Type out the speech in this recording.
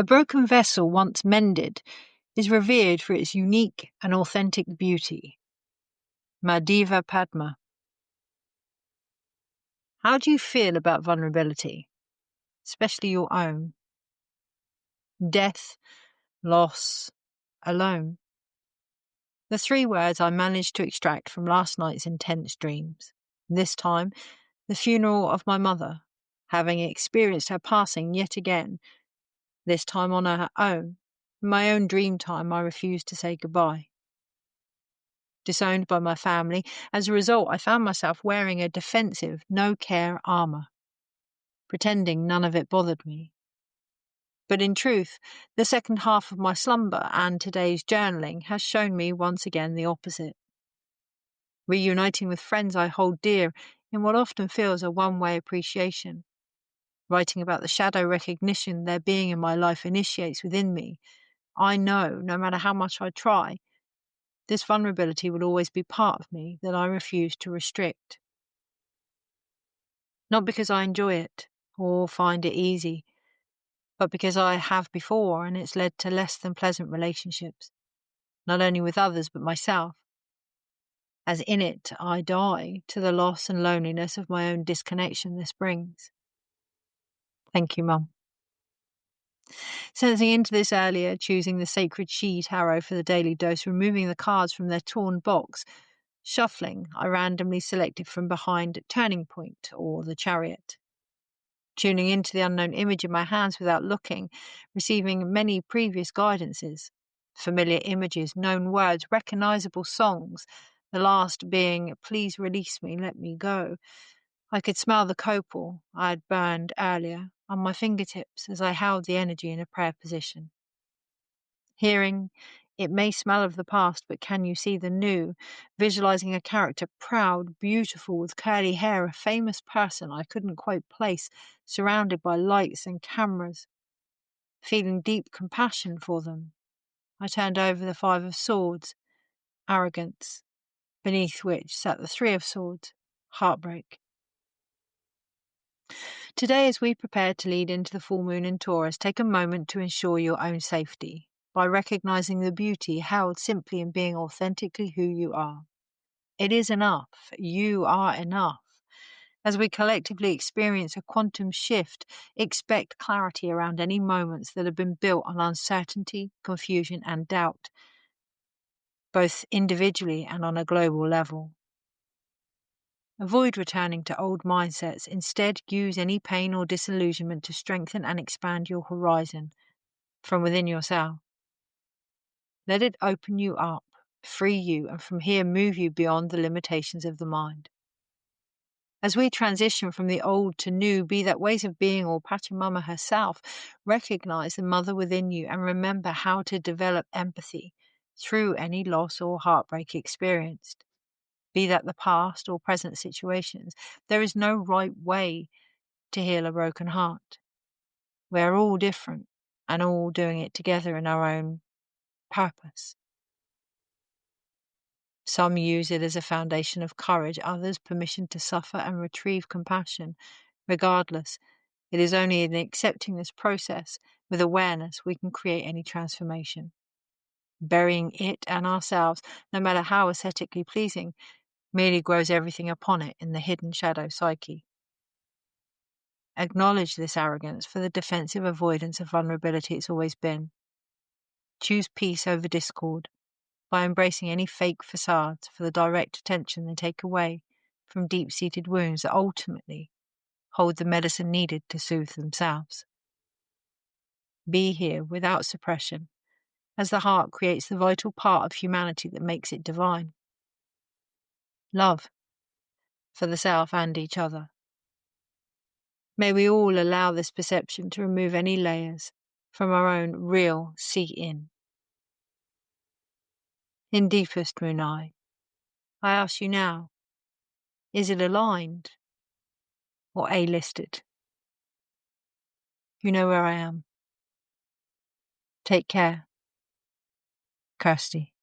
A broken vessel once mended is revered for its unique and authentic beauty. Madhva Padma. How do you feel about vulnerability, especially your own? Death, loss, alone. The three words I managed to extract from last night's intense dreams. This time, the funeral of my mother, having experienced her passing yet again, this time on her own. In my own dream time, I refused to say goodbye. Disowned by my family, as a result, I found myself wearing a defensive, no-care armour, pretending none of it bothered me. But in truth, the second half of my slumber and today's journaling has shown me once again the opposite. Reuniting with friends I hold dear in what often feels a one-way appreciation. Writing about the shadow recognition their being in my life initiates within me. I know, no matter how much I try, this vulnerability will always be part of me that I refuse to restrict. Not because I enjoy it or find it easy, but because I have before and it's led to less than pleasant relationships, not only with others but myself, as in it I die to the loss and loneliness of my own disconnection this brings. Thank you, Mum. Sensing into this earlier, choosing the Sacred She tarot for the daily dose, removing the cards from their torn box, shuffling, I randomly selected from behind Turning Point or the Chariot. Tuning into the unknown image in my hands without looking, receiving many previous guidances, familiar images, known words, recognizable songs, the last being, "Please release me, let me go." I could smell the copal I had burned earlier on my fingertips as I held the energy in a prayer position. Hearing, "It may smell of the past, but can you see the new?" Visualizing a character proud, beautiful, with curly hair, a famous person I couldn't quite place, surrounded by lights and cameras. Feeling deep compassion for them, I turned over the Five of Swords, arrogance, beneath which sat the Three of Swords, heartbreak. Today, as we prepare to lead into the full moon in Taurus, take a moment to ensure your own safety by recognizing the beauty held simply in being authentically who you are. It is enough. You are enough. As we collectively experience a quantum shift, expect clarity around any moments that have been built on uncertainty, confusion, and doubt, both individually and on a global level. Avoid returning to old mindsets. Instead, use any pain or disillusionment to strengthen and expand your horizon from within yourself. Let it open you up, free you, and from here move you beyond the limitations of the mind. As we transition from the old to new, be that ways of being or Pachamama herself, recognize the mother within you and remember how to develop empathy through any loss or heartbreak experienced. Be that the past or present situations, there is no right way to heal a broken heart. We're all different and all doing it together in our own purpose. Some use it as a foundation of courage, others permission to suffer and retrieve compassion. Regardless, it is only in accepting this process with awareness we can create any transformation. Burying it and ourselves, no matter how aesthetically pleasing, merely grows everything upon it in the hidden shadow psyche. Acknowledge this arrogance for the defensive avoidance of vulnerability it's always been. Choose peace over discord by embracing any fake facades for the direct attention they take away from deep-seated wounds that ultimately hold the medicine needed to soothe themselves. Be here without suppression, as the heart creates the vital part of humanity that makes it divine. Love for the self and each other. May we all allow this perception to remove any layers from our own real see-in. In deepest moon eye, I ask you now, is it aligned or A-listed? You know where I am. Take care. Kirsty.